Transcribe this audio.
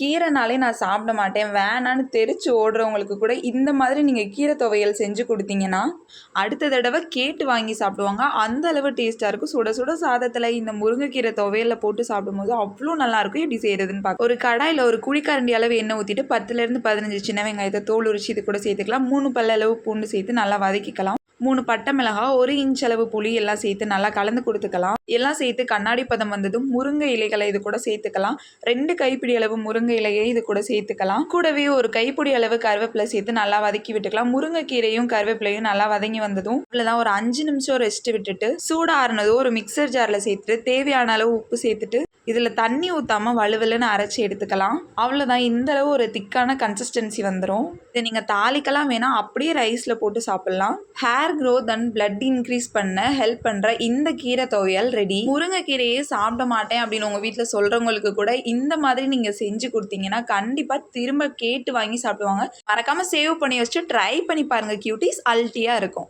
கீரைனாலே நான் சாப்பிட மாட்டேன் வேணான்னு தெரிச்சு ஓடுறவங்களுக்கு கூட இந்த மாதிரி நீங்கள் கீரை துவையல் செஞ்சு கொடுத்தீங்கன்னா அடுத்த தடவை கேட்டு வாங்கி சாப்பிடுவாங்க. அந்த அளவு டேஸ்ட்டாக இருக்கும். சுட சுட சாதத்தில் இந்த முருங்கைக்கீரை துவையலில் போட்டு சாப்பிடும்போது அவ்வளோ நல்லாயிருக்கும். எப்படி செய்கிறதுன்னு பார்க்க ஒரு கடாயில் ஒரு குழிக்கரண்டி அளவு எண்ணெய் ஊற்றிட்டு 10லேருந்து 15 சின்ன வெங்காயத்தை தோல் உரிச்சு இது கூட சேர்த்துக்கலாம். 3 பல் அளவு பூண்டு சேர்த்து நல்லா வதக்கிக்கலாம். 3 பட்டை மிளகாய், 1 இன்ச் அளவு புளி எல்லாம் சேர்த்து நல்லா கலந்து கொடுத்துக்கலாம். எல்லாம் சேர்த்து கண்ணாடி பதம் வந்ததும் முருங்கை இலைகளை இது கூட சேர்த்துக்கலாம். 2 கைப்பிடி அளவு முருங்கை இலையை இது கூட சேர்த்துக்கலாம். கூடவே ஒரு கைப்பிடி அளவு கருவேப்பிலை சேர்த்து நல்லா வதக்கி விட்டுக்கலாம். முருங்கைக்கீரையும் கருவேப்பிலையும் நல்லா வதங்கி வந்ததும் இவ்வளோதான், ஒரு 5 நிமிஷம் ரெஸ்ட் விட்டுட்டு சூடு ஆறுனதும் ஒரு மிக்சர் ஜாரில் சேர்த்துட்டு தேவையான அளவு உப்பு சேர்த்துட்டு இதில் தண்ணி ஊற்றாமல் வலுவலுன்னு அரைச்சி எடுத்துக்கலாம். அவ்வளோதான், இந்த அளவு ஒரு திக்கான கன்சிஸ்டன்சி வந்துடும். இதை நீங்கள் தாளிக்கலாம் வேணால் அப்படியே ரைஸில் போட்டு சாப்பிட்லாம். Hair growth and blood increase பண்ண ஹெல்ப் பண்ணுற இந்த கீரை துவையல் ரெடி. முருங்கைக்கீரையே சாப்பிட மாட்டேன் அப்படின்னு உங்கள் வீட்டில் சொல்கிறவங்களுக்கு கூட இந்த மாதிரி நீங்கள் செஞ்சு கொடுத்தீங்கன்னா கண்டிப்பாக திரும்ப கேட்டு வாங்கி சாப்பிடுவாங்க. மறக்காமல் சேவ் பண்ணி வச்சுட்டு ட்ரை பண்ணி பாருங்கள். கியூட்டிஸ் அல்ட்டியாக இருக்கும்.